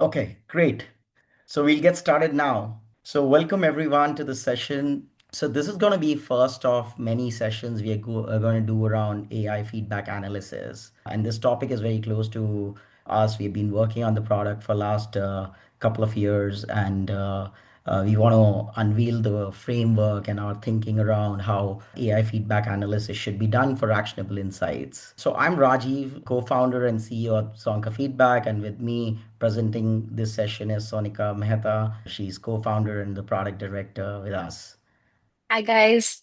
Okay, great. So we'll get started now. So welcome everyone to the session. So this is going to be first of many sessions are going to do around AI feedback analysis. And this topic is very close to us. We've been working on the product for last couple of years, and we want to unveil the framework and our thinking around how AI feedback analysis should be done for actionable insights. So I'm Rajiv, co-founder and CEO of Zonka Feedback, and with me presenting this session is Sonika Mehta. She's co-founder and the product director with us. Hi guys.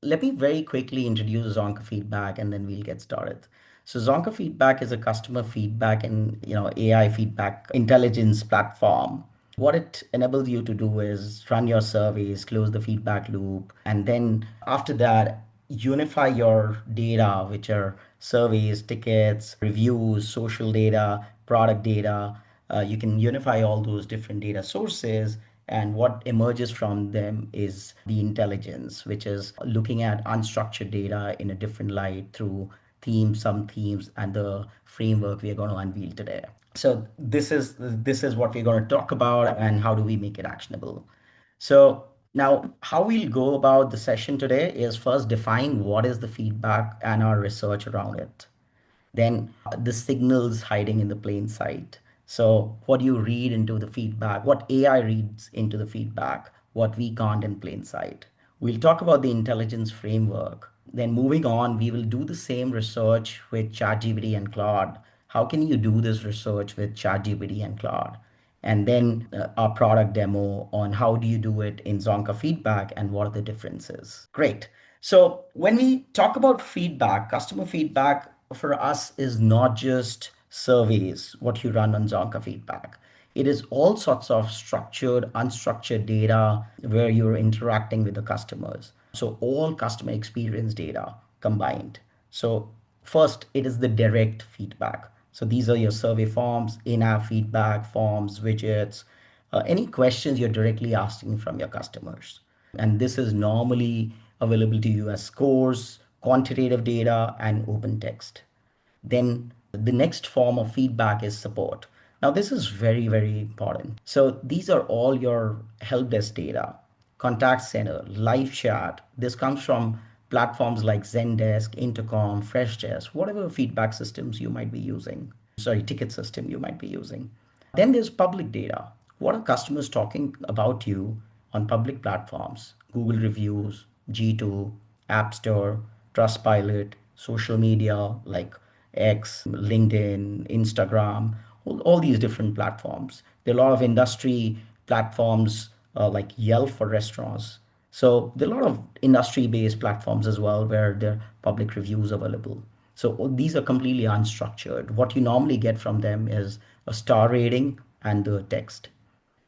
Let me very quickly introduce Zonka Feedback and then we'll get started. So Zonka Feedback is a customer feedback and AI feedback intelligence platform. What it enables you to do is run your surveys, close the feedback loop, and then after that, unify your data, which are surveys, tickets, reviews, social data, product data. You can unify all those different data sources, and what emerges from them is the intelligence, which is looking at unstructured data in a different light through themes, some themes, and the framework we are going to unveil today. So this is what we're going to talk about and how do we make it actionable. So now how we'll go about the session today is first define what is the feedback and our research around it. Then the signals hiding in the plain sight. So what you read into the feedback, what AI reads into the feedback, what we can't in plain sight. We'll talk about the intelligence framework. Then moving on, we will do the same research with ChatGPT and Claude. How can you do this research with ChatGPT and Claude? And then our product demo on how do you do it in Zonka feedback and what are the differences. Great. So when we talk about feedback, customer feedback for us is not just surveys, what you run on Zonka feedback. It is all sorts of structured, unstructured data where you're interacting with the customers. So all customer experience data combined. So first, it is the direct feedback. So these are your survey forms, in-app feedback forms, widgets, any questions you're directly asking from your customers. And this is normally available to you as scores, quantitative data, and open text. Then the next form of feedback is support. Now, this is very, very important. So these are all your help desk data, contact center, live chat. This comes from platforms like Zendesk, Intercom, Freshdesk, whatever feedback systems you might be using. Sorry, ticket system you might be using. Then there's public data. What are customers talking about you on public platforms? Google reviews, G2, App Store, Trustpilot, social media like X, LinkedIn, Instagram, all these different platforms. There are a lot of industry platforms like Yelp for restaurants. So there are a lot of industry-based platforms as well where there are public reviews available. So these are completely unstructured. What you normally get from them is a star rating and the text.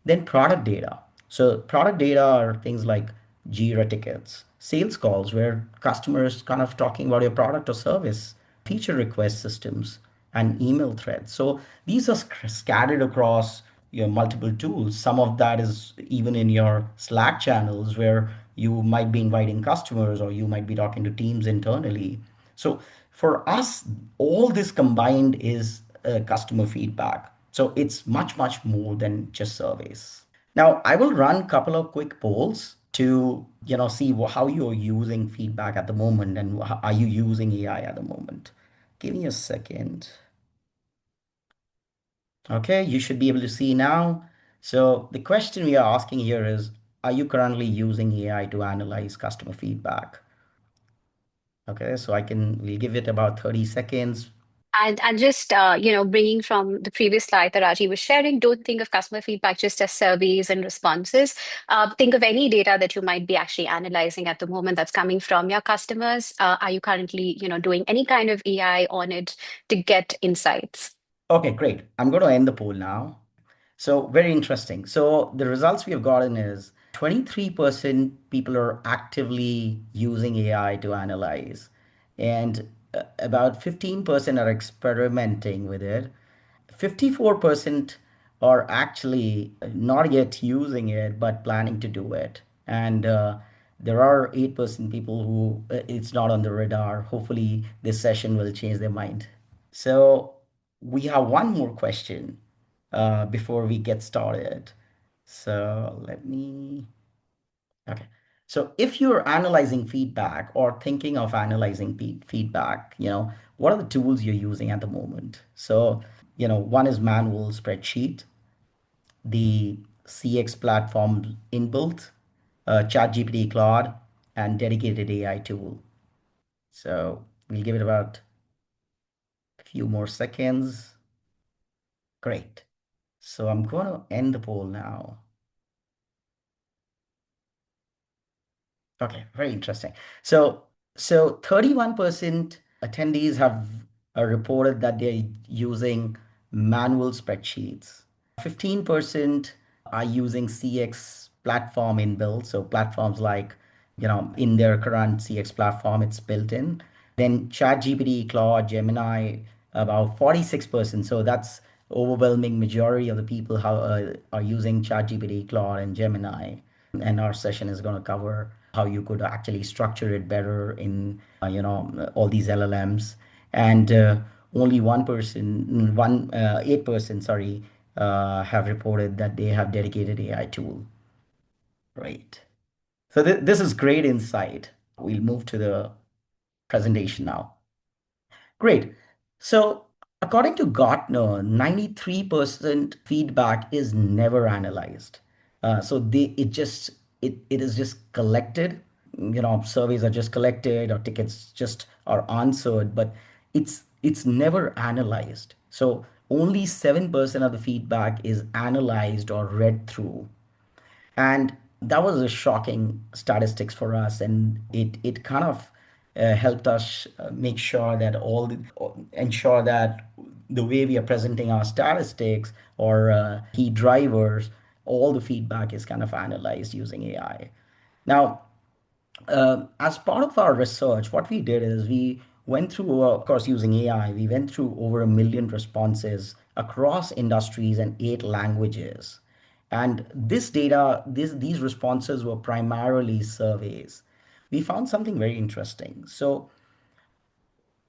Then product data. So product data are things like Jira tickets, sales calls where customers kind of talking about your product or service, feature request systems, and email threads. So these are scattered across your multiple tools. Some of that is even in your Slack channels where you might be inviting customers or you might be talking to teams internally. So for us, all this combined is customer feedback. So it's much, much more than just surveys. Now, I will run a couple of quick polls to, see how you're using feedback at the moment and are you using AI at the moment. Give me a second. Okay, you should be able to see now. So the question we are asking here is, are you currently using AI to analyze customer feedback? Okay, so we'll give it about 30 seconds. And just bringing from the previous slide that Raji was sharing, don't think of customer feedback just as surveys and responses. Think of any data that you might be actually analyzing at the moment that's coming from your customers. Are you currently, doing any kind of AI on it to get insights? Okay, great. I'm going to end the poll now. So very interesting. So the results we have gotten is 23% people are actively using AI to analyze, and about 15% are experimenting with it. 54% are actually not yet using it, but planning to do it. And there are 8% people who it's not on the radar. Hopefully, this session will change their mind. So we have one more question. before we get started. So let me, okay. So if you're analyzing feedback or thinking of analyzing feedback, what are the tools you're using at the moment? So, one is manual spreadsheet, the CX platform inbuilt, ChatGPT, Claude, and dedicated AI tool. So we'll give it about a few more seconds. Great. So I'm going to end the poll now. Okay, very interesting. So 31% attendees have reported that they're using manual spreadsheets. 15% are using CX platform inbuilt. So platforms like, in their current CX platform, it's built in. Then ChatGPT, Claude, Gemini, about 46%. So that's overwhelming majority of the people how, are using ChatGPT, Claude, and Gemini. And our session is going to cover how you could actually structure it better in all these LLMs. And only one 8%, sorry, have reported that they have dedicated AI tool. Right. So this is great insight. We'll move to the presentation now. Great. So, according to Gartner, 93% feedback is never analyzed. So it is just collected. Surveys are just collected or tickets just are answered, but it's never analyzed. So only 7% of the feedback is analyzed or read through. And that was a shocking statistics for us, and it kind of helped us make sure that ensure that the way we are presenting our statistics or key drivers, all the feedback is kind of analyzed using AI. Now, as part of our research, what we did is we went through, of course, using AI, we went through over 1 million responses across industries and 8 languages. And this data, these responses were primarily surveys. We found something very interesting. So,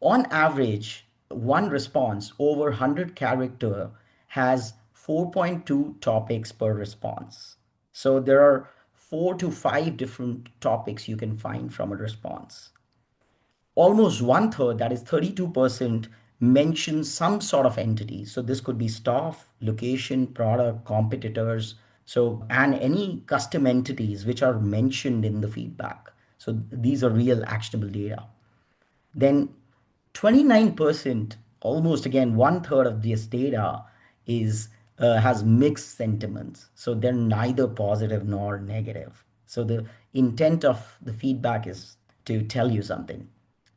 on average, one response over 100 character has 4.2 topics per response. So there are 4 to 5 different topics you can find from a response. Almost one third, that is 32%, mention some sort of entity. So this could be staff, location, product, competitors. So, and any custom entities which are mentioned in the feedback. So these are real actionable data. Then 29%, almost again one third of this data is has mixed sentiments. So they're neither positive nor negative. So the intent of the feedback is to tell you something.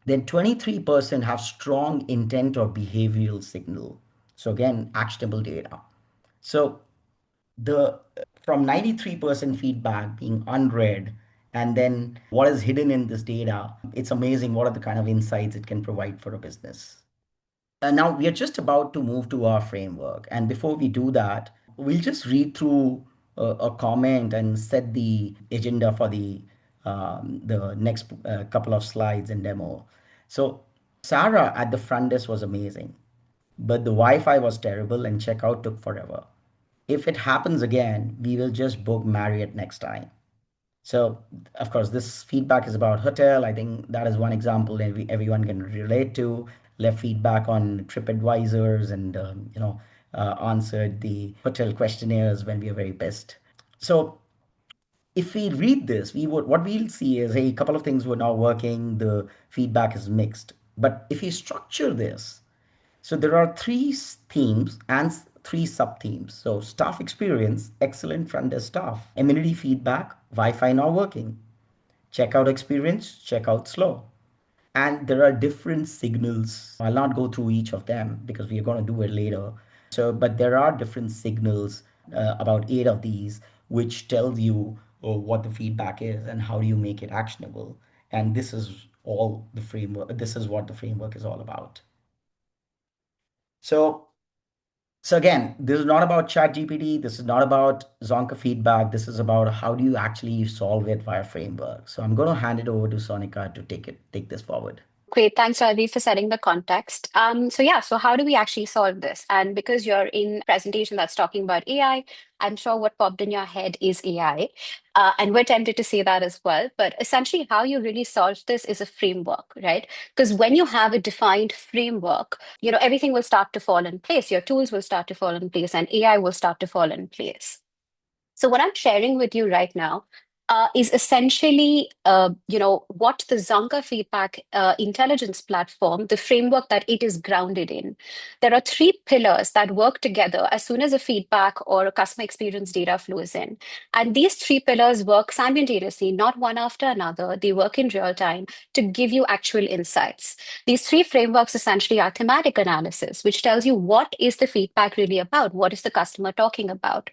Then 23% have strong intent or behavioral signal. So again, actionable data. So the from 93% feedback being unread, and then what is hidden in this data, it's amazing what are the kind of insights it can provide for a business. And now we are just about to move to our framework, and before we do that, we'll just read through a comment and set the agenda for the next couple of slides and demo. So Sarah at the front desk was amazing, but the Wi-Fi was terrible and checkout took forever. If it happens again, we will just book Marriott next time. So, of course, this feedback is about hotel. I think that is one example everyone can relate to. Left feedback on TripAdvisors and, answered the hotel questionnaires when we are very pissed. So, if we read this, what we'll see is a couple of things were not working. The feedback is mixed. But if we structure this, so there are three themes and three sub themes. So staff experience, excellent front desk staff. Amenity feedback, Wi-Fi not working. Checkout experience, checkout slow. And there are different signals. I'll not go through each of them because we are going to do it later. So, but there are different signals, about 8 of these, which tells you what the feedback is and how do you make it actionable. And this is all the framework. This is what the framework is all about. So So again, this is not about ChatGPT. This is not about Zonka feedback. This is about how do you actually solve it via framework. So I'm going to hand it over to Sonika to take this forward. Great. Thanks, Ravi, for setting the context. So how do we actually solve this? And because you're in a presentation that's talking about AI, I'm sure what popped in your head is AI. And we're tempted to say that as well. But essentially, how you really solve this is a framework, right? Because when you have a defined framework, everything will start to fall in place. Your tools will start to fall in place, and AI will start to fall in place. So what I'm sharing with you right now is essentially, what the Zonka Feedback intelligence platform, the framework that it is grounded in. There are three pillars that work together as soon as a feedback or a customer experience data flows in. And these three pillars work simultaneously, not one after another. They work in real time to give you actual insights. These three frameworks essentially are thematic analysis, which tells you what is the feedback really about? What is the customer talking about?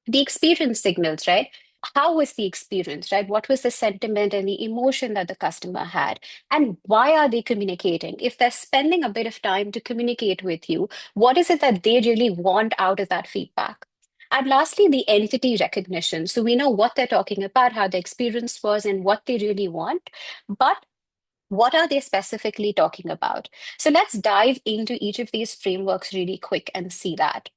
The experience signals, right? How was the experience, right? What was the sentiment and the emotion that the customer had? And why are they communicating? If they're spending a bit of time to communicate with you, what is it that they really want out of that feedback? And lastly, the entity recognition. So we know what they're talking about, how the experience was, and what they really want. But what are they specifically talking about? So let's dive into each of these frameworks really quick and see that.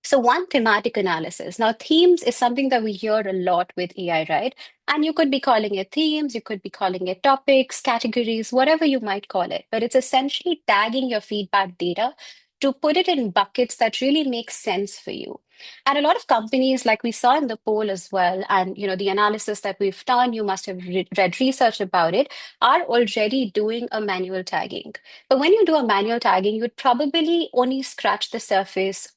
So, one thematic analysis. Now, themes is something that we hear a lot with AI, right? And you could be calling it themes, you could be calling it topics, categories, whatever you might call it. But it's essentially tagging your feedback data to put it in buckets that really make sense for you. And a lot of companies, like we saw in the poll as well, and the analysis that we've done, you must have read research about it, are already doing a manual tagging. But when you do a manual tagging, you'd probably only scratch the surface,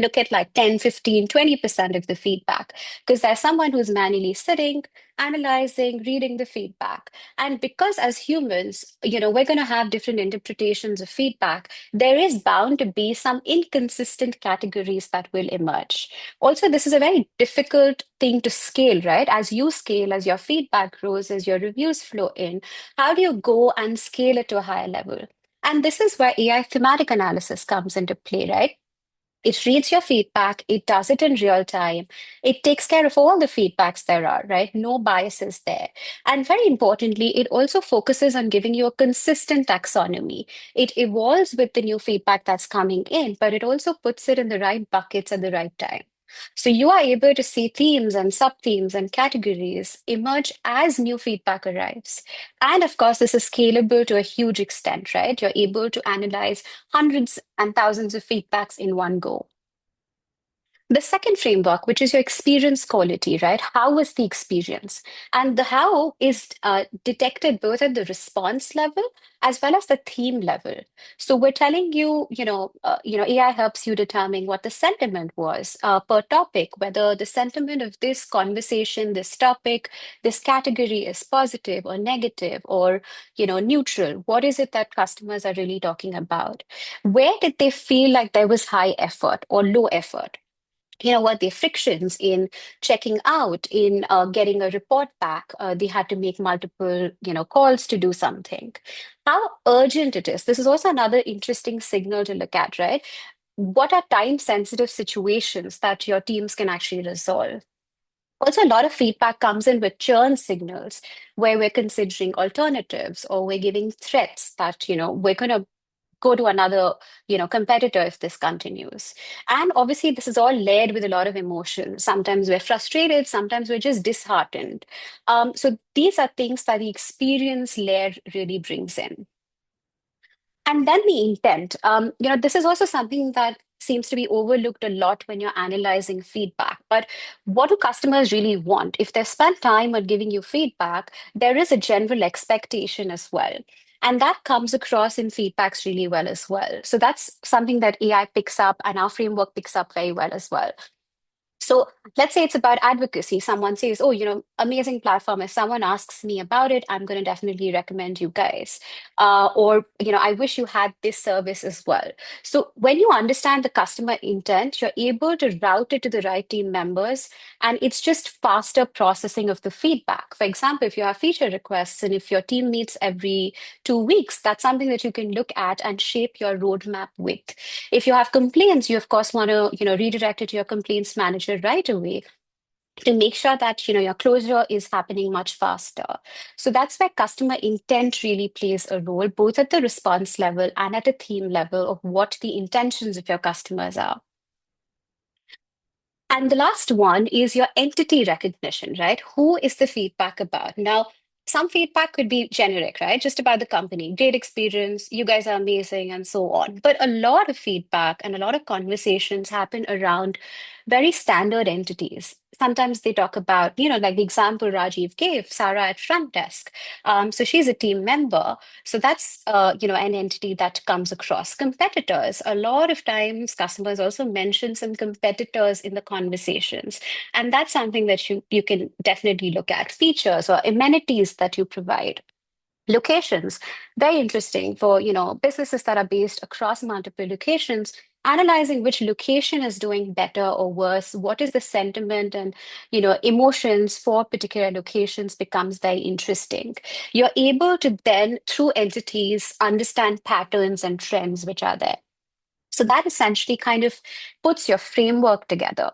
look at like 10, 15, 20% of the feedback, because there's someone who's manually sitting, analyzing, reading the feedback. And because as humans, we're going to have different interpretations of feedback, there is bound to be some inconsistent categories that will emerge. Also, this is a very difficult thing to scale, right? As you scale, as your feedback grows, as your reviews flow in, how do you go and scale it to a higher level? And this is where AI thematic analysis comes into play, right? It reads your feedback, it does it in real time, it takes care of all the feedbacks there are, right? No biases there. And very importantly, it also focuses on giving you a consistent taxonomy. It evolves with the new feedback that's coming in, but it also puts it in the right buckets at the right time. So you are able to see themes and sub-themes and categories emerge as new feedback arrives. And of course, this is scalable to a huge extent, right? You're able to analyze hundreds and thousands of feedbacks in one go. The second framework, which is your experience quality, right? How was the experience? And the how is detected both at the response level as well as the theme level. So we're telling you, AI helps you determine what the sentiment was per topic, whether the sentiment of this conversation, this topic, this category is positive or negative or, neutral. What is it that customers are really talking about? Where did they feel like there was high effort or low effort? What the frictions in checking out, in getting a report back? They had to make multiple calls to do something. How urgent it is, this is also another interesting signal to look at, right? What are time sensitive situations that your teams can actually resolve? Also, a lot of feedback comes in with churn signals, where we're considering alternatives or we're giving threats that we're going to go to another competitor if this continues. And obviously this is all layered with a lot of emotion. Sometimes we're frustrated, sometimes we're just disheartened. So these are things that the experience layer really brings in. And then the intent. This is also something that seems to be overlooked a lot when you're analyzing feedback. But what do customers really want? If they've spent time on giving you feedback, there is a general expectation as well. And that comes across in feedbacks really well as well. So that's something that AI picks up and our framework picks up very well as well. So let's say it's about advocacy. Someone says, oh, amazing platform. If someone asks me about it, I'm going to definitely recommend you guys. Or, I wish you had this service as well. So when you understand the customer intent, you're able to route it to the right team members. And it's just faster processing of the feedback. For example, if you have feature requests and if your team meets every 2 weeks, that's something that you can look at and shape your roadmap with. If you have complaints, you of course want to, redirect it to your complaints manager right away. to make sure that your closure is happening much faster. So that's where customer intent really plays a role, both at the response level and at a theme level of what the intentions of your customers are. And the last one is your entity recognition, right? Who is the feedback about? Now, some feedback could be generic, right? Just about the company, great experience, you guys are amazing, and so on. But a lot of feedback and a lot of conversations happen around very standard entities. Sometimes they talk about, like the example Rajiv gave, Sarah at front desk. So she's a team member. So that's an entity that comes across. Competitors. A lot of times customers also mention some competitors in the conversations. And that's something that you can definitely look at. Features or amenities that you provide. Locations, very interesting for businesses that are based across multiple locations. Analyzing which location is doing better or worse, what is the sentiment and emotions for particular locations becomes very interesting. You're able to then, through entities, understand patterns and trends which are there. So that essentially kind of puts your framework together.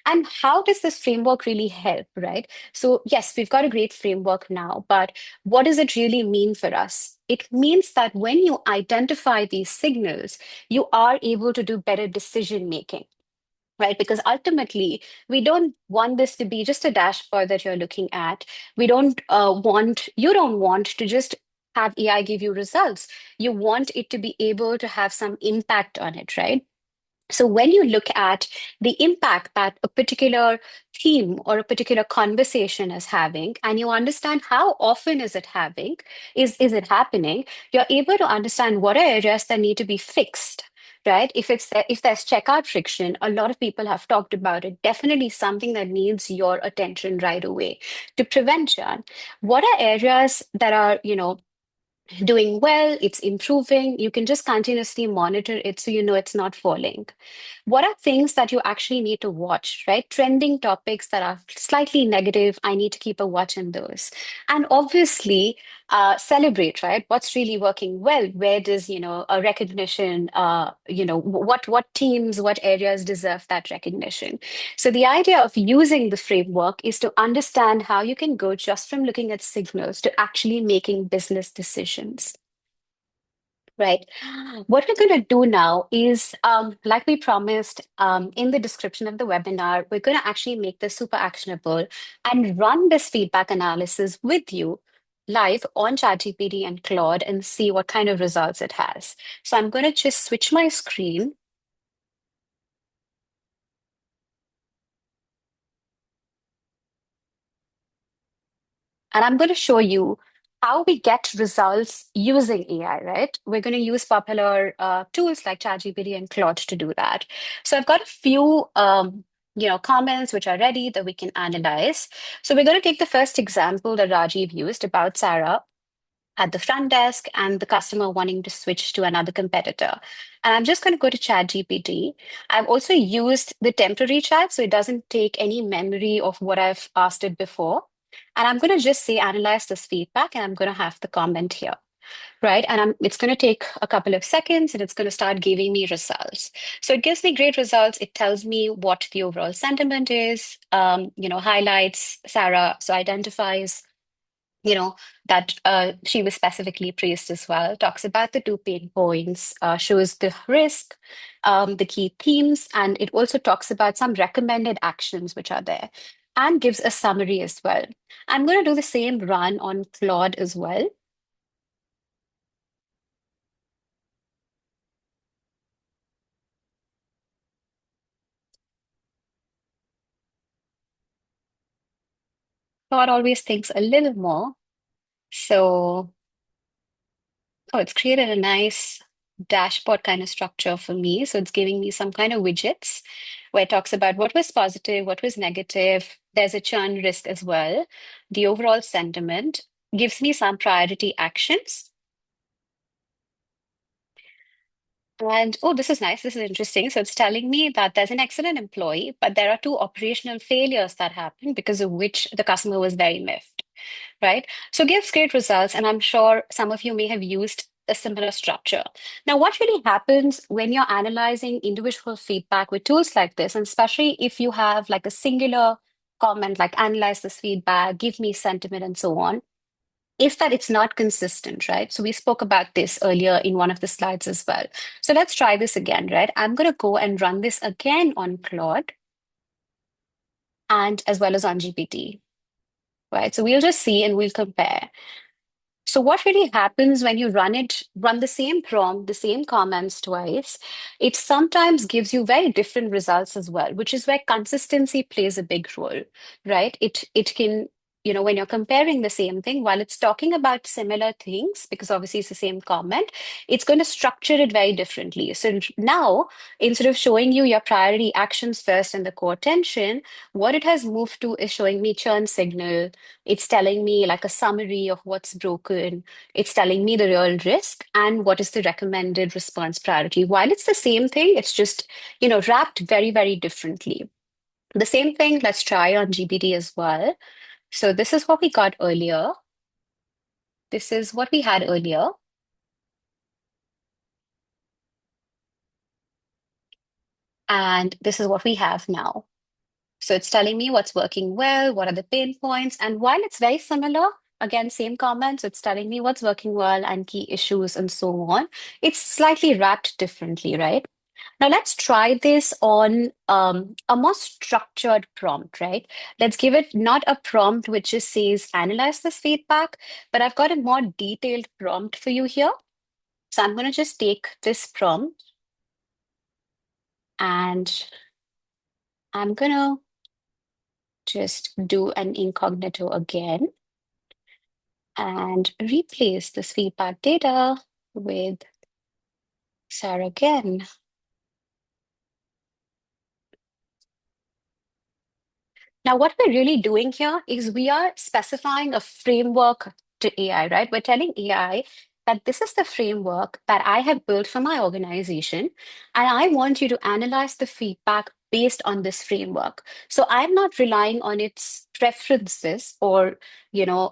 And how does this framework really help, right? So, yes, we've got a great framework now, but what does it really mean for us? It means that when you identify these signals, you are able to do better decision making, right? Because ultimately, we don't want this to be just a dashboard that you're looking at. You don't want to just have AI give you results. You want it to be able to have some impact on it, right? So when you look at the impact that a particular theme or a particular conversation is having, and you understand how often is it having, is it happening, you're able to understand what are areas that need to be fixed. Right? If there's checkout friction, a lot of people have talked about it. Definitely something that needs your attention right away. To prevention, what are areas that are, doing well, it's improving. You can just continuously monitor it so you know it's not falling. What are things that you actually need to watch, right? Trending topics that are slightly negative, I need to keep a watch on those. And obviously, celebrate, right? What's really working well? Where does, a recognition, what teams, what areas deserve that recognition? So the idea of using the framework is to understand how you can go just from looking at signals to actually making business decisions. Right. What we're going to do now is, like we promised in the description of the webinar, we're going to actually make this super actionable and run this feedback analysis with you live on ChatGPT and Claude and see what kind of results it has. So I'm going to just switch my screen. And I'm going to show you how we get results using AI, right? We're going to use popular tools like ChatGPT and Claude to do that. So I've got a few comments which are ready that we can analyze. So we're going to take the first example that Rajiv used about Sarah at the front desk and the customer wanting to switch to another competitor. And I'm just going to go to ChatGPT. I've also used the temporary chat, so it doesn't take any memory of what I've asked it before. And I'm going to just say, analyze this feedback, and I'm going to have the comment here, right? And it's going to take a couple of seconds, and it's going to start giving me results. So it gives me great results. It tells me what the overall sentiment is, highlights Sarah, so identifies that she was specifically praised as well, talks about the two pain points, shows the risk, the key themes, and it also talks about some recommended actions which are there and gives a summary as well. I'm going to do the same run on Claude as well. Claude always thinks a little more. So, oh, it's created a nice dashboard kind of structure for me. So it's giving me some kind of widgets where it talks about what was positive, what was negative. There's a churn risk as well. The overall sentiment gives me some priority actions. And oh, this is nice. This is interesting. So it's telling me that there's an excellent employee, but there are two operational failures that happened because of which the customer was very miffed, right? So gives great results, and I'm sure some of you may have used a similar structure. Now, what really happens when you're analyzing individual feedback with tools like this, and especially if you have like a singular comment like analyze this feedback, give me sentiment, and so on, is that it's not consistent, right? So we spoke about this earlier in one of the slides as well. So let's try this again, right? I'm going to go and run this again on Claude and as well as on GPT, right? So we'll just see and we'll compare. So what really happens when you run the same prompt, the same comments twice, it sometimes gives you very different results as well, which is where consistency plays a big role, right? It can, when you're comparing the same thing, while it's talking about similar things, because obviously it's the same comment, it's going to structure it very differently. So now, instead of showing you your priority actions first and the core tension, what it has moved to is showing me churn signal. It's telling me like a summary of what's broken. It's telling me the real risk and what is the recommended response priority. While it's the same thing, it's just, wrapped very, very differently. The same thing, let's try on GPT as well. So this is what we got earlier. This is what we had earlier. And this is what we have now. So it's telling me what's working well, what are the pain points. And while it's very similar, again, same comments, it's telling me what's working well and key issues and so on. It's slightly wrapped differently, right? Now let's try this on a more structured prompt, right? Let's give it not a prompt which just says analyze this feedback, but I've got a more detailed prompt for you here. So I'm going to just take this prompt and I'm going to just do an incognito again and replace this feedback data with Sarah again. Now, what we're really doing here is we are specifying a framework to AI, right? We're telling AI that this is the framework that I have built for my organization, and I want you to analyze the feedback based on this framework. So I'm not relying on its preferences or,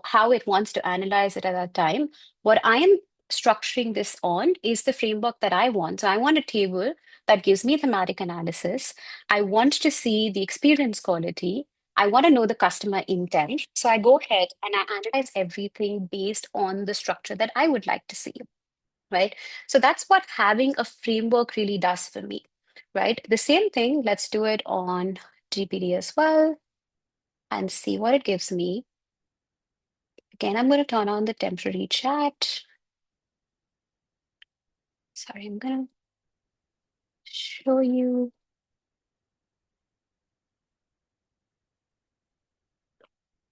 how it wants to analyze it at that time. What I am structuring this on is the framework that I want. So I want a table that gives me thematic analysis. I want to see the experience quality. I want to know the customer intent. So I go ahead and I analyze everything based on the structure that I would like to see, right? So that's what having a framework really does for me, right? The same thing, let's do it on GPT as well and see what it gives me. Again, I'm going to turn on the temporary chat. Sorry, I'm going to show you.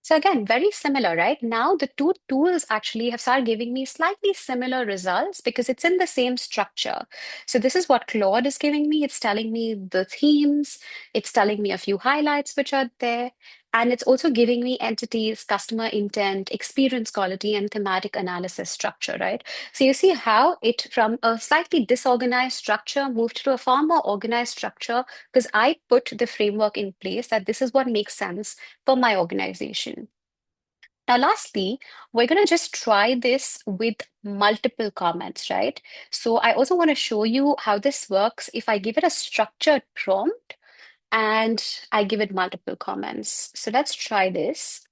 So again, very similar, right? Now the two tools actually have started giving me slightly similar results because it's in the same structure. So this is what Claude is giving me. It's telling me the themes, it's telling me a few highlights which are there, and it's also giving me entities, customer intent, experience quality, and thematic analysis structure, right? So you see how it from a slightly disorganized structure moved to a far more organized structure because I put the framework in place that this is what makes sense for my organization. Now, lastly, we're going to just try this with multiple comments, right? So I also want to show you how this works if I give it a structured prompt and I give it multiple comments. So let's try this.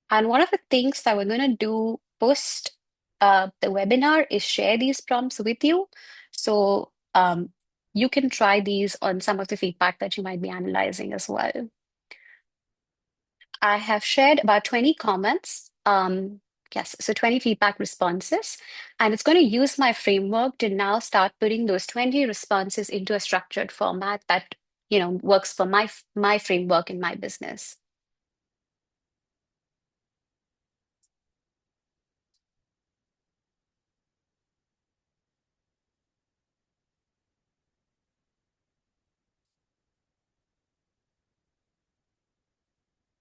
And one of the things that we're going to do post the webinar is share these prompts with you. So you can try these on some of the feedback that you might be analyzing as well. I have shared about 20 comments. Yes, so 20 feedback responses. And it's going to use my framework to now start putting those 20 responses into a structured format that, works for my framework in my business.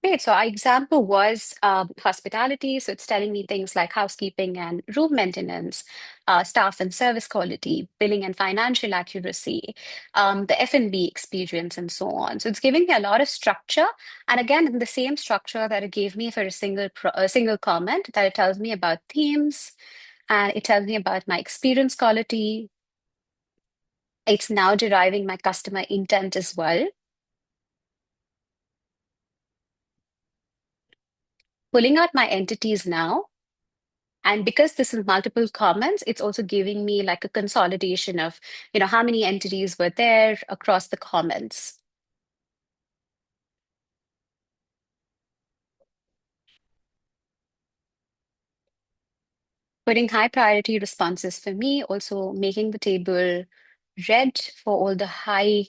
Great. So our example was hospitality. So it's telling me things like housekeeping and room maintenance, staff and service quality, billing and financial accuracy, the F&B experience, and so on. So it's giving me a lot of structure. And again, in the same structure that it gave me for a single comment, that it tells me about themes, and it tells me about my experience quality, It's now deriving my customer intent as well, pulling out my entities now. And because this is multiple comments, it's also giving me like a consolidation of, how many entities were there across the comments. Putting high priority responses for me, also making the table red for all the high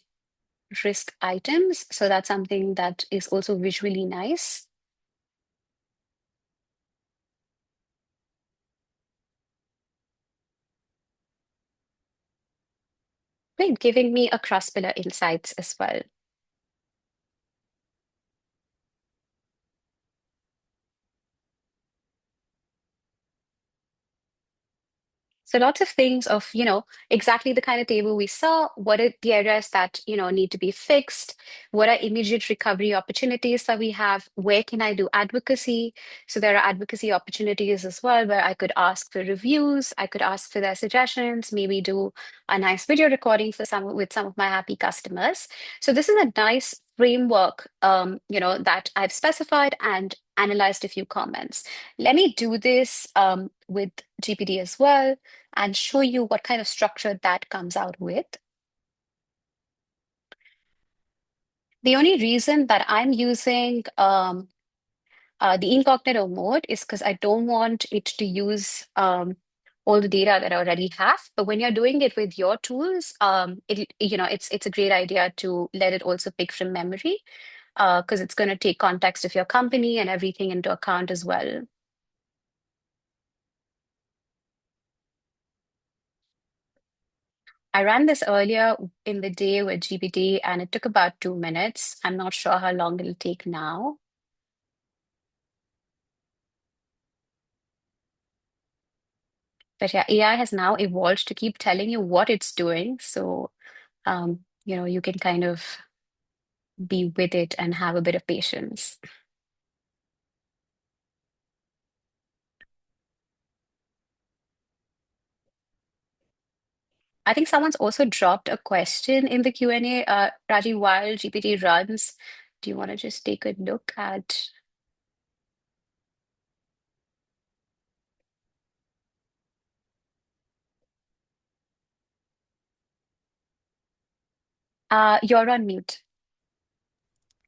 risk items. So that's something that is also visually nice. Great, giving me across pillar insights as well. So lots of things of, exactly the kind of table we saw. What are the areas that, need to be fixed? What are immediate recovery opportunities that we have? Where can I do advocacy? So there are advocacy opportunities as well, where I could ask for reviews, I could ask for their suggestions, maybe do a nice video recording for some of my happy customers. So this is a nice framework, that I've specified and analyzed a few comments. Let me do this with GPT as well and show you what kind of structure that comes out with. The only reason that I'm using the incognito mode is because I don't want it to use all the data that I already have. But when you're doing it with your tools, it's a great idea to let it also pick from memory because it's going to take context of your company and everything into account as well. I ran this earlier in the day with GPT and it took about 2 minutes. I'm not sure how long it'll take now. But yeah, AI has now evolved to keep telling you what it's doing. So, you can kind of be with it and have a bit of patience. I think someone's also dropped a question in the Q&A. Raji, while GPT runs, do you want to just take a look at? You're on mute.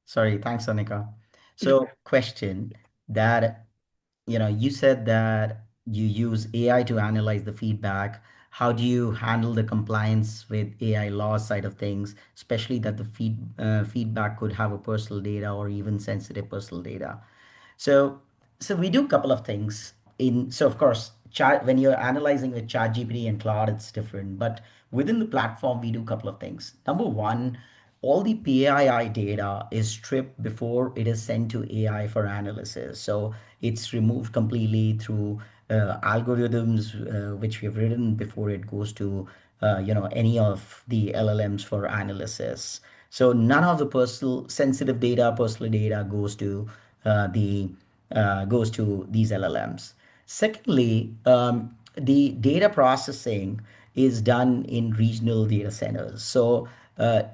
Sorry, thanks, Sonika. So, question that, you said that you use AI to analyze the feedback. How do you handle the compliance with AI law side of things, especially that the feedback could have a personal data or even sensitive personal data? So, so we do a couple of things in, so of course, chat, when you're analyzing with ChatGPT and Claude, it's different, but within the platform, we do a couple of things. Number one, all the PII data is stripped before it is sent to AI for analysis. So it's removed completely through algorithms which we've written before it goes to any of the LLMs for analysis. So none of the personal data goes to these LLMs. Secondly, the data processing is done in regional data centers. So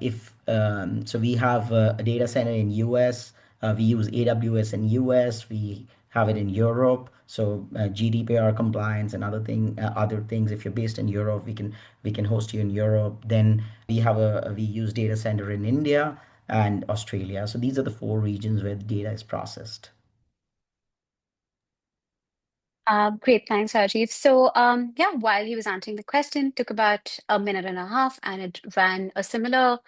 if so, we have a data center in US. We use AWS in US. We have it in Europe. So GDPR compliance and other things. If you're based in Europe, we can host you in Europe. Then we use data center in India and Australia. So these are the four regions where the data is processed. Great, thanks, Rajiv. So, yeah, while he was answering the question, took about a minute and a half, and it ran a similar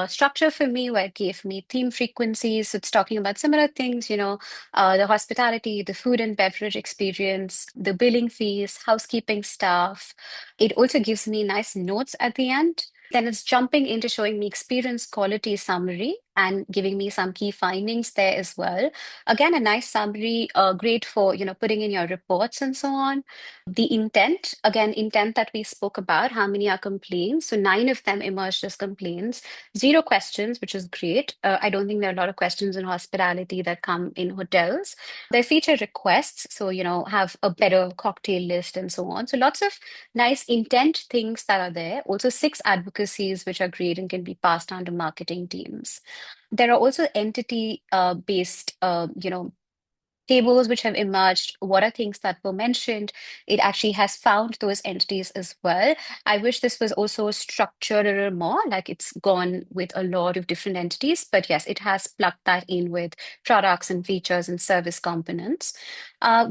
structure for me where it gave me theme frequencies. So it's talking about similar things, the hospitality, the food and beverage experience, the billing fees, housekeeping staff. It also gives me nice notes at the end. Then it's jumping into showing me experience quality summary. and giving me some key findings there as well. Again, a nice summary, great for, putting in your reports and so on. The intent, again, intent that we spoke about, how many are complaints? So 9 of them emerged as complaints, 0 questions, which is great. I don't think there are a lot of questions in hospitality that come in hotels. They feature requests, so, have a better cocktail list and so on. So lots of nice intent things that are there. Also, 6 advocacies, which are great and can be passed on to marketing teams. There are also entity based, tables which have emerged. What are things that were mentioned? It actually has found those entities as well. I wish this was also structured a little more, like it's gone with a lot of different entities, but yes, it has plugged that in with products and features and service components.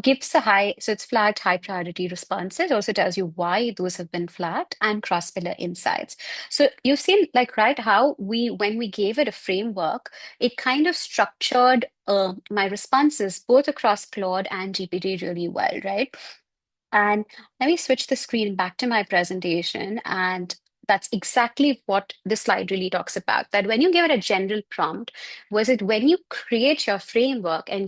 Gives a high, so it's flagged high priority responses, also tells you why those have been flagged, and cross-pillar insights. So you've seen, like, right, how when we gave it a framework, it kind of structured my responses both across Claude and GPT really well, right? And let me switch the screen back to my presentation. And that's exactly what this slide really talks about. That when you give it a general prompt, was it when you create your framework and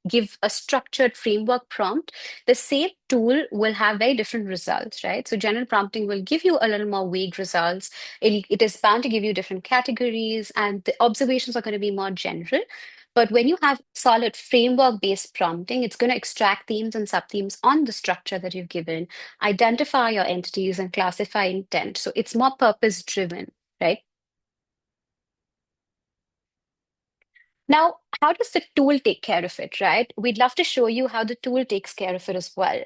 give a structured framework prompt, the same tool will have very different results, right? So general prompting will give you a little more vague results. It is bound to give you different categories, and the observations are going to be more general. But when you have solid framework based prompting, it's going to extract themes and subthemes on the structure that you've given, identify your entities, and classify intent. So it's more purpose driven, right? Now, how does the tool take care of it, right? We'd love to show you how the tool takes care of it as well.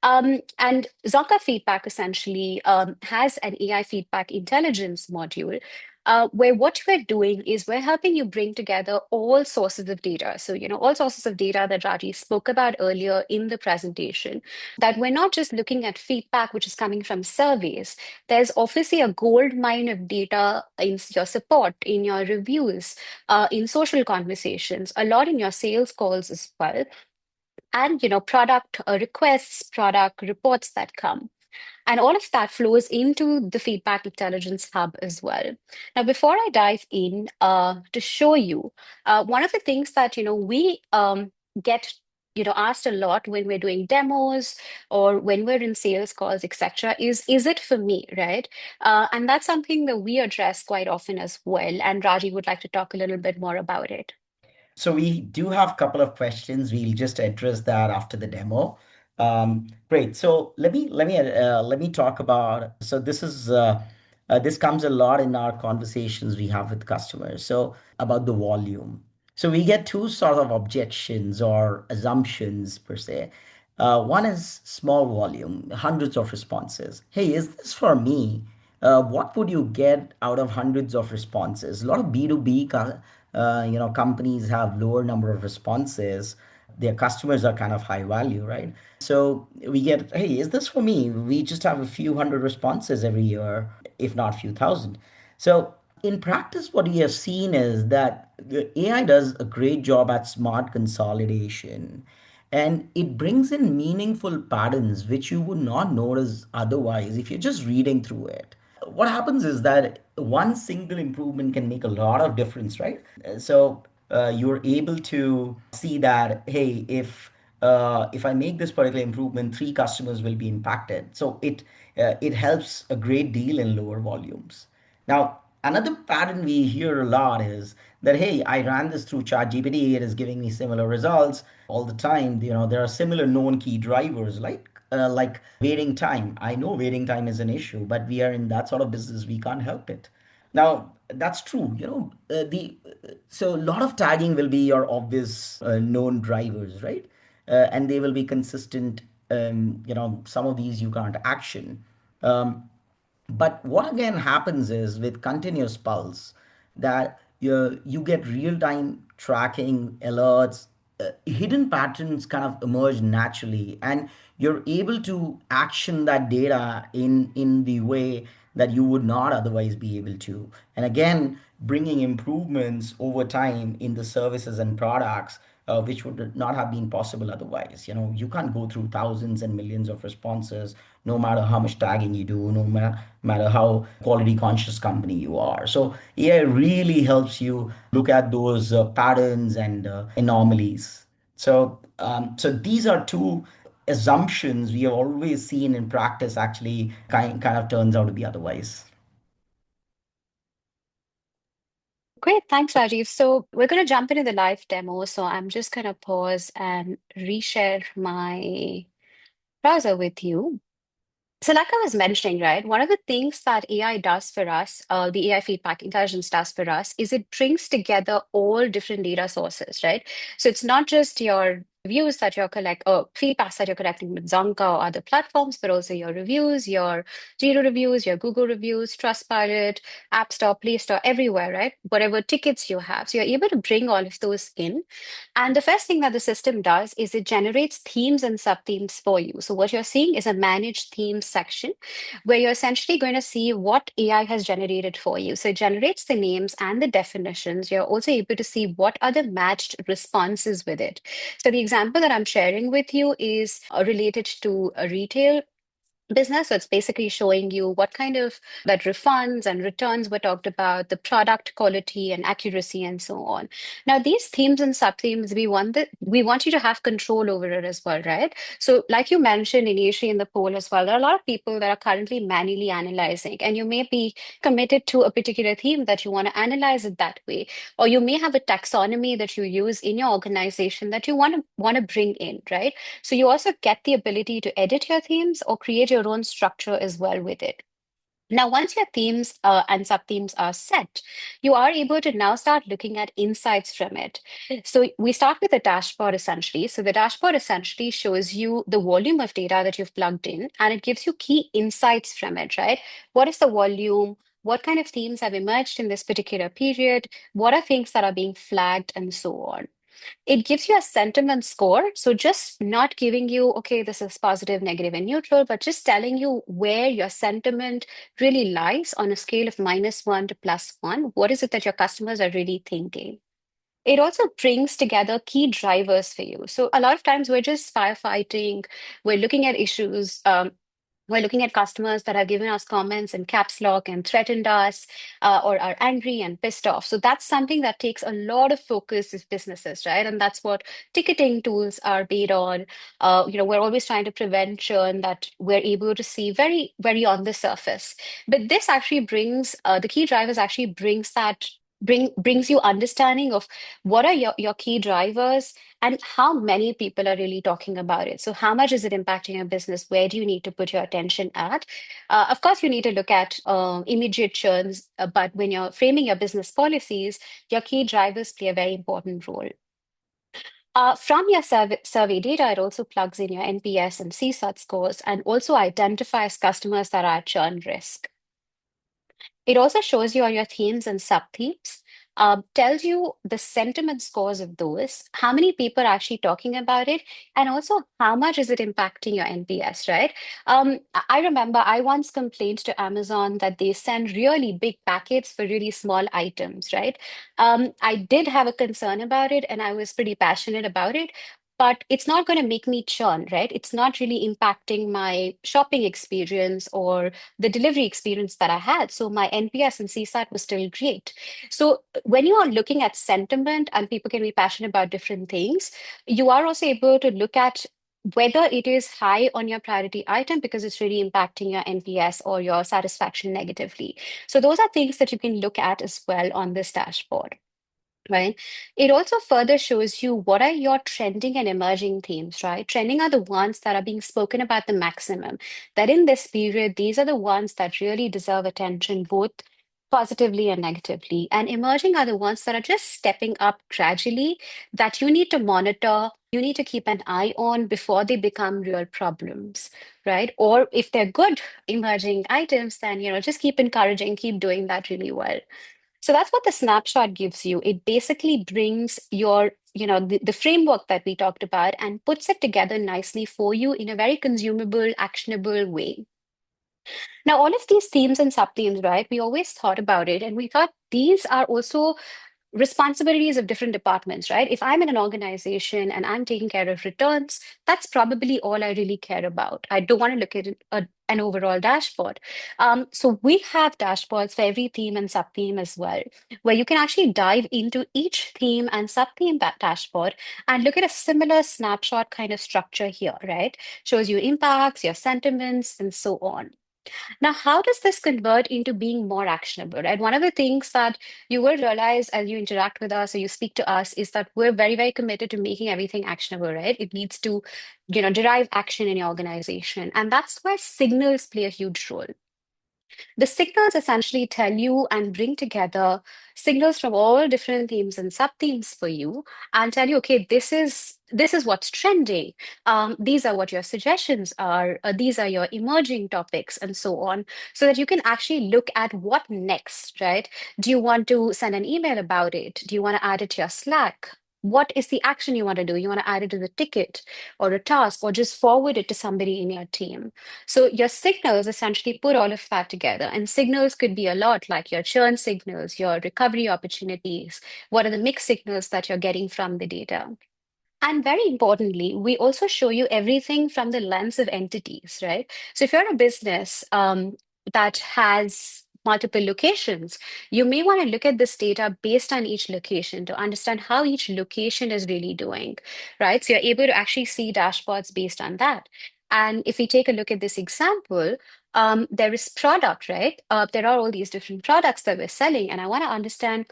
And Zonka Feedback essentially has an AI feedback intelligence module where what we're doing is we're helping you bring together all sources of data. So, all sources of data that Raji spoke about earlier in the presentation, that we're not just looking at feedback which is coming from surveys. There's obviously a gold mine of data in your support, in your reviews, in social conversations, a lot in your sales calls as well, and product requests, product reports that come. And all of that flows into the Feedback Intelligence Hub as well. Now, before I dive in to show you, one of the things that we get asked a lot when we're doing demos or when we're in sales calls, etc., is it for me, right? And that's something that we address quite often as well. And Raji would like to talk a little bit more about it. So we do have a couple of questions. We'll just address that after the demo. Great. So let me talk about. So this comes a lot in our conversations we have with customers. So about the volume. So we get two sort of objections or assumptions per se. One is small volume, hundreds of responses. Hey, is this for me? What would you get out of hundreds of responses? A lot of B2B companies have lower number of responses. Their customers are kind of high value, right? So we get, hey, is this for me? We just have a few hundred responses every year, if not a few thousand. So in practice, what we have seen is that the AI does a great job at smart consolidation, and it brings in meaningful patterns which you would not notice otherwise if you're just reading through it. What happens is that one single improvement can make a lot of difference, right? So you're able to see that, hey, if I make this particular improvement, 3 customers will be impacted. So it helps a great deal in lower volumes. Now, another pattern we hear a lot is that, hey, I ran this through ChatGPT, it is giving me similar results all the time. There are similar known key drivers like waiting time. I know waiting time is an issue, but we are in that sort of business, we can't help it. Now, that's true. The so a lot of tagging will be your obvious known drivers, right? And they will be consistent. Some of these you can't action. Um, but what again happens is with continuous pulse that you get real-time tracking alerts, hidden patterns kind of emerge naturally, and you're able to action that data in the way that you would not otherwise be able to. And again, bringing improvements over time in the services and products which would not have been possible otherwise. You can't go through thousands and millions of responses, no matter how much tagging you do, no matter how quality conscious company you are. So AI really helps you look at those patterns and anomalies. So these are two assumptions we have always seen in practice actually kind of turns out to be otherwise. Great, thanks, Rajiv. So we're going to jump into the live demo. So I'm just going to pause and reshare my browser with you. So, like I was mentioning, right, one of the things that AI does for us, the AI feedback intelligence does for us, is it brings together all different data sources, right? So it's not just your reviews that you're or feedbacks that you're collecting with Zonka or other platforms, but also your reviews, your Geo reviews, your Google reviews, Trustpilot, App Store, Play Store, everywhere, right? Whatever tickets you have. So you're able to bring all of those in. And the first thing that the system does is it generates themes and sub-themes for you. So what you're seeing is a managed themes section where you're essentially going to see what AI has generated for you. So it generates the names and the definitions. You're also able to see what are the matched responses with it. So the example that I'm sharing with you is related to a retail business. So it's basically showing you what kind of that refunds and returns were talked about, the product quality and accuracy, and so on. Now, these themes and sub-themes, we want you to have control over it as well, right? So, like you mentioned initially in the poll as well, there are a lot of people that are currently manually analyzing, and you may be committed to a particular theme that you want to analyze it that way, or you may have a taxonomy that you use in your organization that you want to bring in, right? So you also get the ability to edit your themes or create your own structure as well with it. Now, once your themes and sub-themes are set, you are able to now start looking at insights from it. So we start with a dashboard essentially. So the dashboard essentially shows you the volume of data that you've plugged in, and it gives you key insights from it, right? What is the volume? What kind of themes have emerged in this particular period? What are things that are being flagged, and so on? It gives you a sentiment score. So just not giving you, okay, this is positive, negative, and neutral, but just telling you where your sentiment really lies on a scale of -1 to +1. What is it that your customers are really thinking? It also brings together key drivers for you. So a lot of times we're just firefighting, we're looking at issues. We're looking at customers that have given us comments in caps lock and threatened us, or are angry and pissed off. So that's something that takes a lot of focus as businesses, right? And that's what ticketing tools are based on. We're always trying to prevent churn that we're able to see very, very on the surface. But this actually brings the key drivers actually brings you understanding of what are your key drivers and how many people are really talking about it. So, how much is it impacting your business? Where do you need to put your attention at? Of course, you need to look at immediate churns, but when you're framing your business policies, your key drivers play a very important role. From your survey data, it also plugs in your NPS and CSAT scores and also identifies customers that are at churn risk. It also shows you all your themes and sub-themes, tells you the sentiment scores of those, how many people are actually talking about it, and also how much is it impacting your NPS, right? I remember I once complained to Amazon that they send really big packets for really small items, right? I did have a concern about it, and I was pretty passionate about it. But it's not going to make me churn, right? It's not really impacting my shopping experience or the delivery experience that I had. So my NPS and CSAT was still great. So when you are looking at sentiment and people can be passionate about different things, you are also able to look at whether it is high on your priority item because it's really impacting your NPS or your satisfaction negatively. So those are things that you can look at as well on this dashboard. Right. It also further shows you what are your trending and emerging themes, right? Trending are the ones that are being spoken about the maximum. That in this period, these are the ones that really deserve attention, both positively and negatively. And emerging are the ones that are just stepping up gradually that you need to monitor, you need to keep an eye on before they become real problems, right? Or if they're good emerging items, then, just keep encouraging, keep doing that really well. So that's what the snapshot gives you. It basically brings the framework that we talked about and puts it together nicely for you in a very consumable, actionable way. Now, all of these themes and sub-themes, right? We always thought about it and we thought these are also responsibilities of different departments, right? If I'm in an organization and I'm taking care of returns, that's probably all I really care about. I don't want to look at an overall dashboard. So we have dashboards for every theme and sub-theme as well, where you can actually dive into each theme and sub-theme dashboard and look at a similar snapshot kind of structure here, right? Shows you impacts, your sentiments, and so on. Now, how does this convert into being more actionable, right? One of the things that you will realize as you interact with us or you speak to us is that we're very, very committed to making everything actionable, right? It needs to, derive action in your organization. And that's where signals play a huge role. The signals essentially tell you and bring together signals from all different themes and sub-themes for you and tell you, okay, this is what's trending. These are what your suggestions are. These are your emerging topics and so on, so that you can actually look at what next, right? Do you want to send an email about it? Do you want to add it to your Slack? What is the action you want to do? You want to add it to the ticket or a task or just forward it to somebody in your team? So your signals essentially put all of that together. And signals could be a lot like your churn signals, your recovery opportunities. What are the mixed signals that you're getting from the data? And very importantly, we also show you everything from the lens of entities, right? So if you're a business that has multiple locations, you may want to look at this data based on each location to understand how each location is really doing, right? So you're able to actually see dashboards based on that. And if we take a look at this example, there is product, right? There are all these different products that we're selling, and I want to understand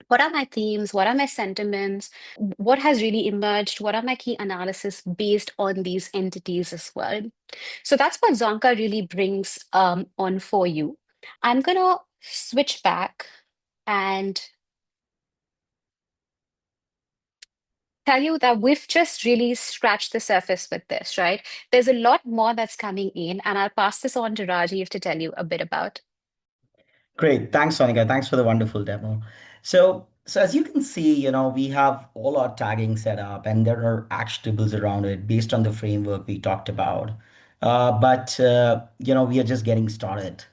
what are my themes? What are my sentiments? What has really emerged? What are my key analysis based on these entities as well? So that's what Zonka really brings on for you. I'm going to switch back and tell you that we've just really scratched the surface with this, right? There's a lot more that's coming in, and I'll pass this on to Rajiv to tell you a bit about. Great. Thanks, Sonika. Thanks for the wonderful demo. So as you can see, we have all our tagging set up and there are actionables around it based on the framework we talked about. But we are just getting started.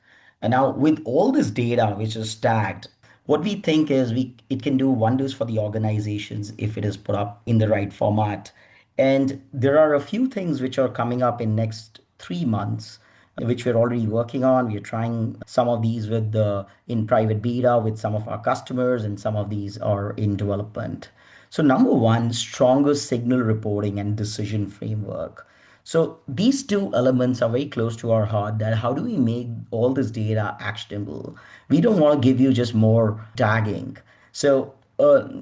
And now with all this data which is tagged, what we think is it can do wonders for the organizations if it is put up in the right format. And there are a few things which are coming up in next 3 months which we're already working on. We are trying some of these with the in private beta with some of our customers, and some of these are in development. So number one, stronger signal reporting and decision framework. So these two elements are very close to our heart, that how do we make all this data actionable? We don't want to give you just more tagging. So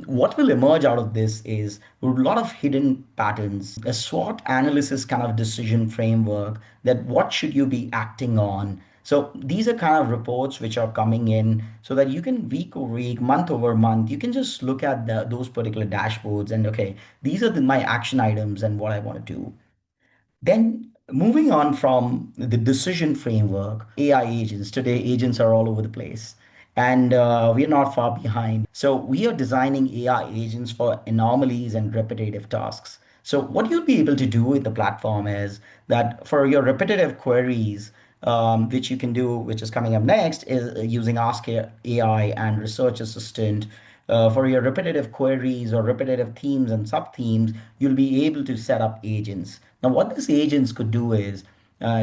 what will emerge out of this is a lot of hidden patterns, a SWOT analysis kind of decision framework, that what should you be acting on. So these are kind of reports which are coming in so that you can week over week, month over month, you can just look at those particular dashboards and okay, these are my action items and what I want to do. Then moving on from the decision framework, AI agents. Today, agents are all over the place, and we're not far behind. So we are designing AI agents for anomalies and repetitive tasks. So what you'll be able to do with the platform is that for your repetitive queries, which you can do, which is coming up next, is using Ask AI and Research Assistant. For your repetitive queries or repetitive themes and sub themes, you'll be able to set up agents. Now, what these agents could do is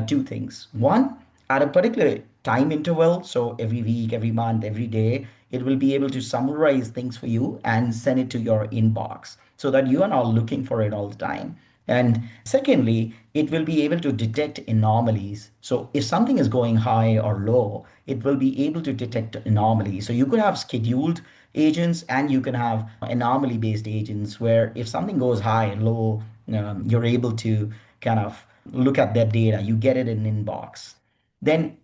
two things. One, at a particular time interval, so every week, every month, every day, it will be able to summarize things for you and send it to your inbox so that you are not looking for it all the time. And secondly, it will be able to detect anomalies. So if something is going high or low, it will be able to detect anomalies. So you could have scheduled agents and you can have anomaly based agents where if something goes high and low, you're able to kind of look at that data, you get it in inbox. Then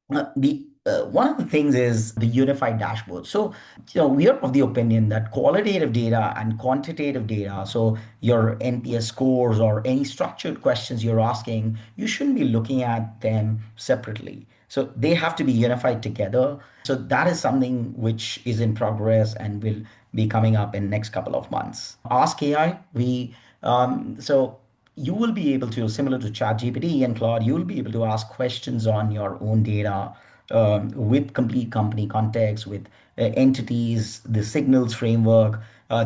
the one of the things is the unified dashboard. So, we are of the opinion that qualitative data and quantitative data, so your NPS scores or any structured questions you're asking, you shouldn't be looking at them separately. So they have to be unified together. So that is something which is in progress and will be coming up in next couple of months. Ask AI, so you will be able to, similar to ChatGPT and Claude, you will be able to ask questions on your own data. with complete company context, with entities, the signals framework.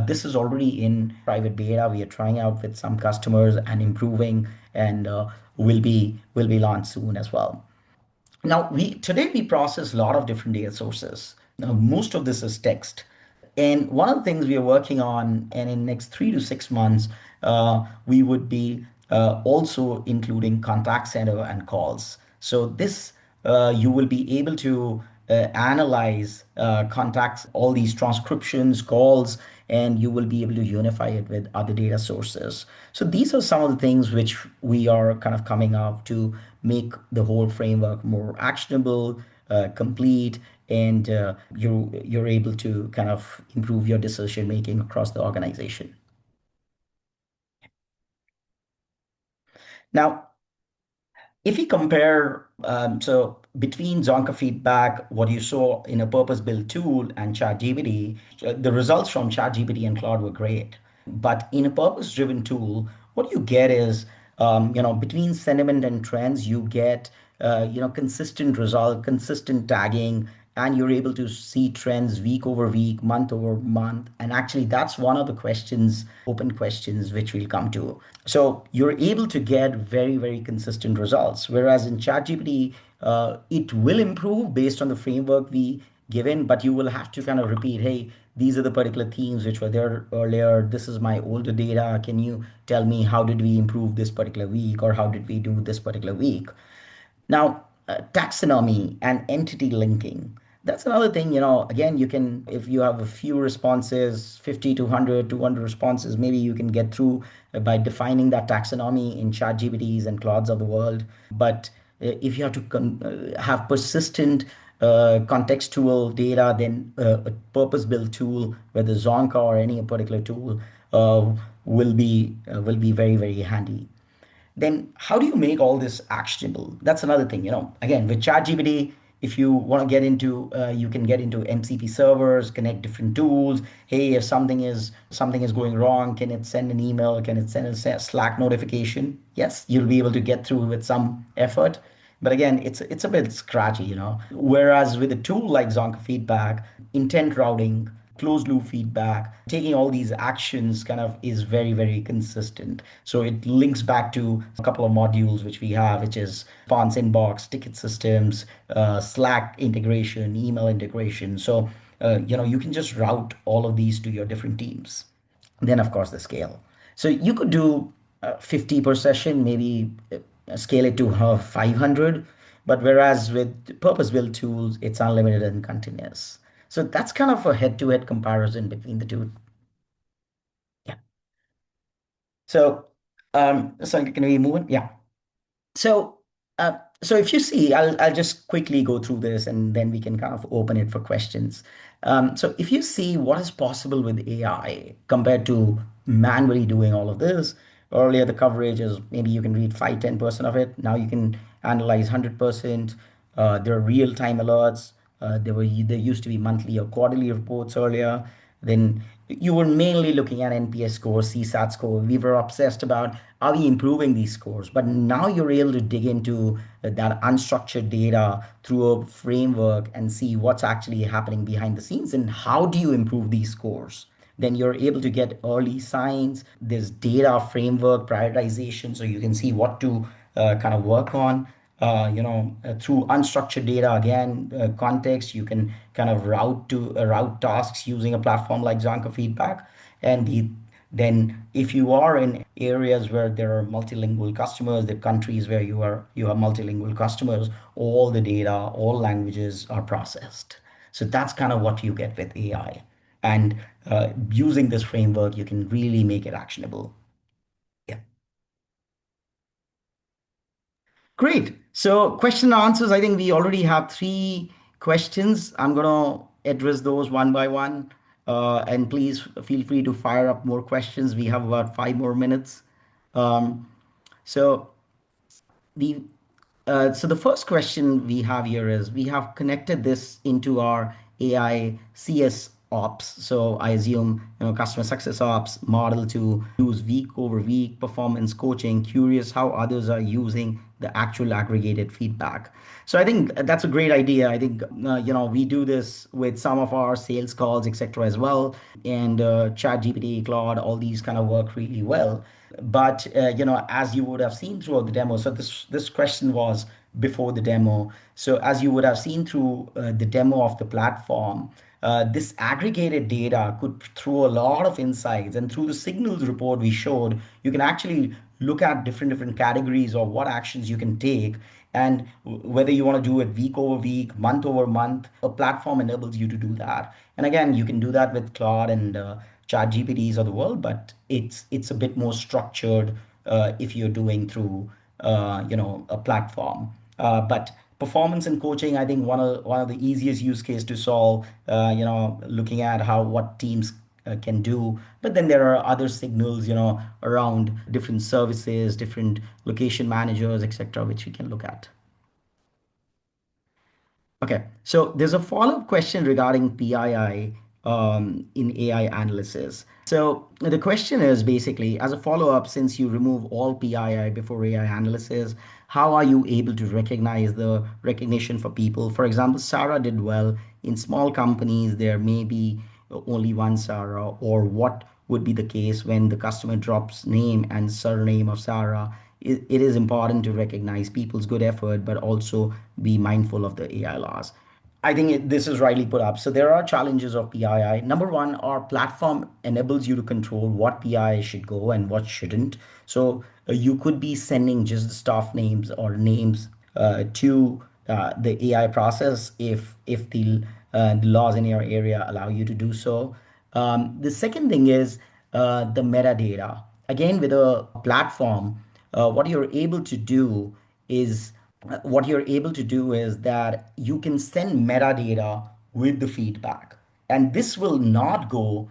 This is already in private beta. We are trying out with some customers and improving, and will be launched soon as well. Now, we today we process a lot of different data sources. Now, most of this is text. And one of the things we are working on, and in next 3 to 6 months, we would be also including contact center and calls. So this you will be able to analyze contacts, all these transcriptions, calls, and you will be able to unify it with other data sources. So these are some of the things which we are kind of coming up to make the whole framework more actionable, complete, and you're able to kind of improve your decision making across the organization. Now, if you compare, so between Zonka Feedback, what you saw in a purpose-built tool and ChatGPT, the results from ChatGPT and Claude were great. But in a purpose-driven tool, what you get is, between sentiment and trends, you get, consistent result, consistent tagging, and you're able to see trends week over week, month over month. And actually, that's one of the questions, open questions, which we'll come to. So you're able to get very, very consistent results. Whereas in ChatGPT, it will improve based on the framework we given, but you will have to kind of repeat, hey, these are the particular themes which were there earlier. This is my older data. Can you tell me how did we improve this particular week, or how did we do this particular week? Now, taxonomy and entity linking. That's another thing, again, you can, if you have a few responses, 50 to 100, 200 responses, maybe you can get through by defining that taxonomy in ChatGPTs and Claudes of the world. But if you have to have persistent contextual data, then a purpose-built tool, whether Zonka or any particular tool, will be very, very handy. Then how do you make all this actionable? That's another thing. Again, with ChatGPT, if you want to get into, you can get into MCP servers, connect different tools. Hey, if something is going wrong, can it send an email? Can it send a Slack notification? Yes, you'll be able to get through with some effort. But again, it's a bit scratchy. Whereas with a tool like Zonka Feedback, intent routing, closed loop feedback, taking all these actions kind of is very, very consistent. So it links back to a couple of modules which we have, which is response inbox, ticket systems, Slack integration, email integration. So, you can just route all of these to your different teams. Then, of course, the scale. So you could do 50 per session, maybe scale it to 500. But whereas with purpose-built tools, it's unlimited and continuous. So that's kind of a head-to-head comparison between the two. Yeah. So, so can we move on? Yeah. So, so if you see, I'll just quickly go through this, and then we can kind of open it for questions. So if you see what is possible with AI compared to manually doing all of this, earlier the coverage is maybe you can read 5-10% of it. Now you can analyze 100%. There are real-time alerts. There used to be monthly or quarterly reports earlier. Then you were mainly looking at NPS score, CSAT score. We were obsessed about, are we improving these scores? But now you're able to dig into that unstructured data through a framework and see what's actually happening behind the scenes and how do you improve these scores. Then you're able to get early signs. There's data framework prioritization, so you can see what to kind of work on. Through unstructured data, again, context, you can kind of route tasks using a platform like Zonka Feedback. And then if you are in areas where there are multilingual customers, the countries where you have multilingual customers, all the data, all languages are processed. So that's kind of what you get with AI. And using this framework, you can really make it actionable. Yeah. Great. So question and answers, I think we already have 3 questions. I'm going to address those one by one. And please feel free to fire up more questions. We have about 5 more minutes. Um, so the so the first question we have here is, we have connected this into our AI CS ops. So I assume, customer success ops model to use week over week performance coaching. Curious how others are using the actual aggregated feedback. So I think that's a great idea. I think we do this with some of our sales calls, etc. as well, and ChatGPT, Claude, all these kind of work really well. But as you would have seen throughout the demo, so this question was before the demo. So as you would have seen through the demo of the platform, this aggregated data could throw a lot of insights, and through the signals report we showed, you can actually look at different categories of what actions you can take, and whether you want to do it week over week, month over month, a platform enables you to do that. And again, you can do that with Claude and chat GPTs of the world, but it's a bit more structured if you're doing through a platform. But performance and coaching, I think one of the easiest use case to solve, looking at how what teams can do. But then there are other signals, around different services, different location managers, etc., which we can look at. Okay, so there's a follow-up question regarding PII in AI analysis. So the question is basically, as a follow-up, since you remove all PII before AI analysis, how are you able to recognize the recognition for people? For example, Sarah did well. In small companies, there may be only one Sarah, or what would be the case when the customer drops name and surname of Sarah? It is important to recognize people's good effort, but also be mindful of the AI laws. I think this is rightly put up. So there are challenges of PII. Number one, our platform enables you to control what PII should go and what shouldn't. So you could be sending just the staff names or names to the AI process if the laws in your area allow you to do so. The second thing is the metadata. Again, with a platform, what you're able to do is that you can send metadata with the feedback, and this will not go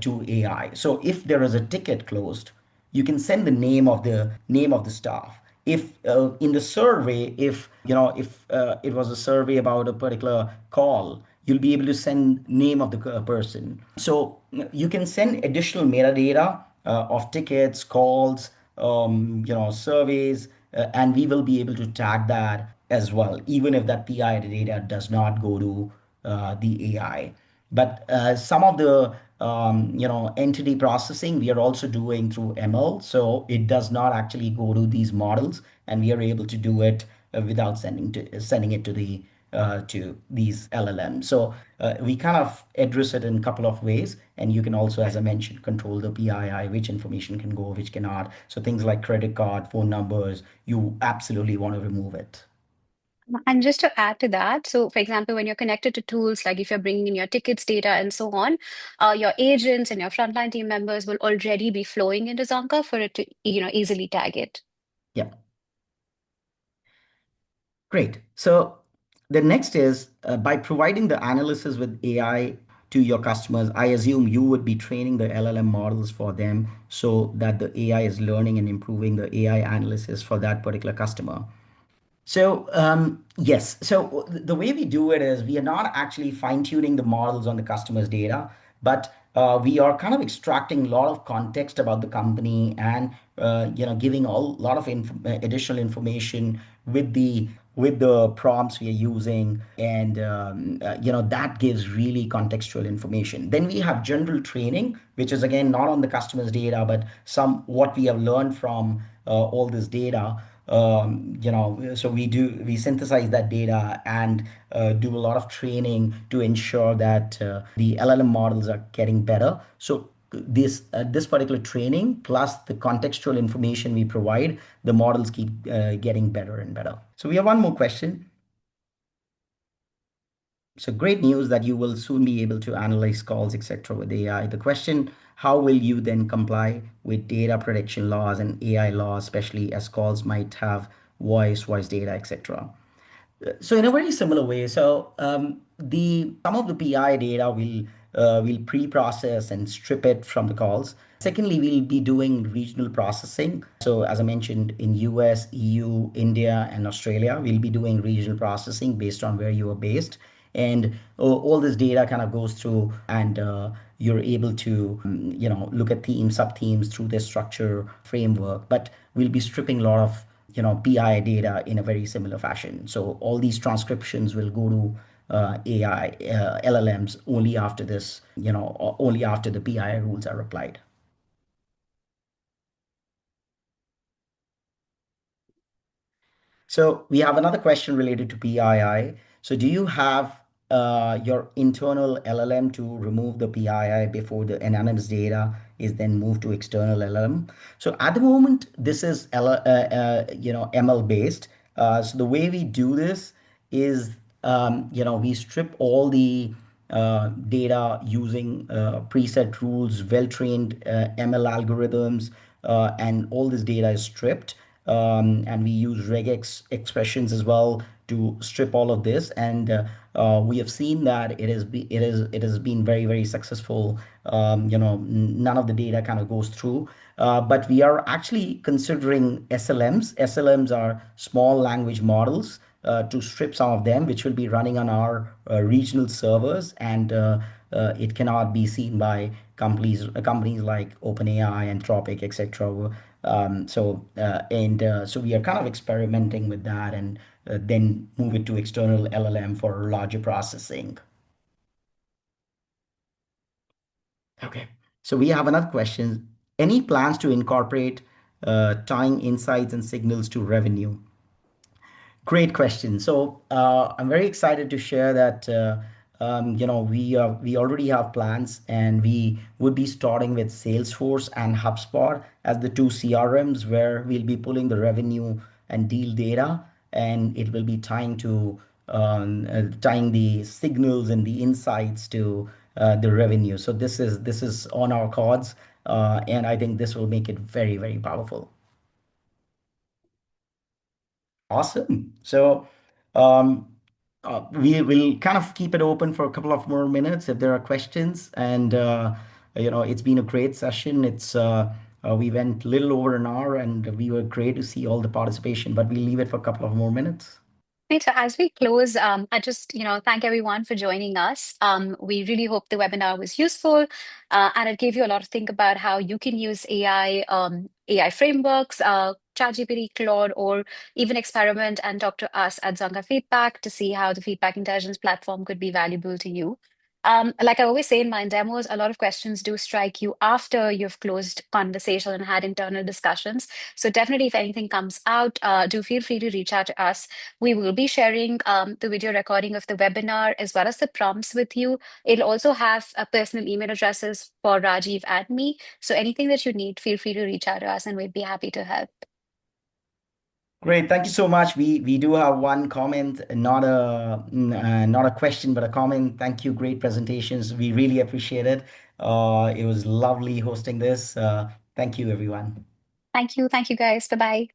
to AI. So if there is a ticket closed, you can send the name of the staff. If in the survey, if it was a survey about a particular call, you'll be able to send name of the person. So you can send additional metadata of tickets, calls, surveys, and we will be able to tag that as well, even if that PI data does not go to the AI. But some of the entity processing we are also doing through ML, so it does not actually go to these models, and we are able to do it without sending it to these LLMs. So we kind of address it in a couple of ways, and you can also, as I mentioned, control the PII, which information can go, which cannot. So things like credit card, phone numbers, you absolutely want to remove it. And just to add to that, so for example, when you're connected to tools, like if you're bringing in your tickets data and so on, your agents and your frontline team members will already be flowing into Zonka for it to, easily tag it. Yeah. Great. So the next is by providing the analysis with AI to your customers, I assume you would be training the LLM models for them so that the AI is learning and improving the AI analysis for that particular customer. So, yes. So the way we do it is we are not actually fine-tuning the models on the customer's data, but we are kind of extracting a lot of context about the company, and giving a lot of additional information with the prompts we are using, and that gives really contextual information. Then we have general training, which is again not on the customer's data, but some what we have learned from all this data. So we synthesize that data and do a lot of training to ensure that the LLM models are getting better. So this particular training plus the contextual information we provide, the models keep getting better and better. So we have one more question. So great news that you will soon be able to analyze calls, etc. with AI. The question, how will you then comply with data protection laws and AI laws, especially as calls might have voice data, etc. So in a very similar way, so the some of the PI data will pre-process and strip it from the calls. Secondly, we'll be doing regional processing. So as I mentioned, in US, EU, India, and Australia, we'll be doing regional processing based on where you are based. And all this data kind of goes through, and you're able to look at themes, sub themes through this structure framework. But we'll be stripping a lot of PI data in a very similar fashion. So all these transcriptions will go to AI LLMs only after this, only after the PI rules are applied. So we have another question related to PII. So do you have your internal LLM to remove the PII before the anonymous data is then moved to external LLM? So at the moment, this is ML based. So the way we do this is, we strip all the data using preset rules, well-trained ML algorithms, and all this data is stripped. And we use regex expressions as well to strip all of this. And we have seen that it has been very, very successful. None of the data kind of goes through. But we are actually considering SLMs. SLMs are small language models, to strip some of them, which will be running on our regional servers, and it cannot be seen by companies like OpenAI, Anthropic, etc. So we are kind of experimenting with that, and then move it to external LLM for larger processing. Okay. So we have another question. Any plans to incorporate tying insights and signals to revenue? Great question. So I'm very excited to share that we already have plans, and we would be starting with Salesforce and HubSpot as the two CRMs where we'll be pulling the revenue and deal data, and it will be tying the signals and the insights to the revenue. So this is on our cards, and I think this will make it very, very powerful. Awesome. So um, we will kind of keep it open for a couple of more minutes if there are questions. And it's been a great session. We went a little over an hour, and we were great to see all the participation. But we'll leave it for a couple of more minutes. Right, so as we close, I just, thank everyone for joining us. We really hope the webinar was useful, and it gave you a lot to think about how you can use AI frameworks, ChatGPT, Claude, or even experiment and talk to us at Zonka Feedback to see how the feedback intelligence platform could be valuable to you. Like I always say in my demos, a lot of questions do strike you after you've closed conversation and had internal discussions. So definitely, if anything comes out, do feel free to reach out to us. We will be sharing the video recording of the webinar as well as the prompts with you. It'll also have personal email addresses for Rajiv and me. So anything that you need, feel free to reach out to us and we'd be happy to help. Great, thank you so much. We do have one comment, not a question, but a comment. Thank you, great presentations. We really appreciate it. It was lovely hosting this. Thank you, everyone. Thank you. Thank you, guys. Bye bye.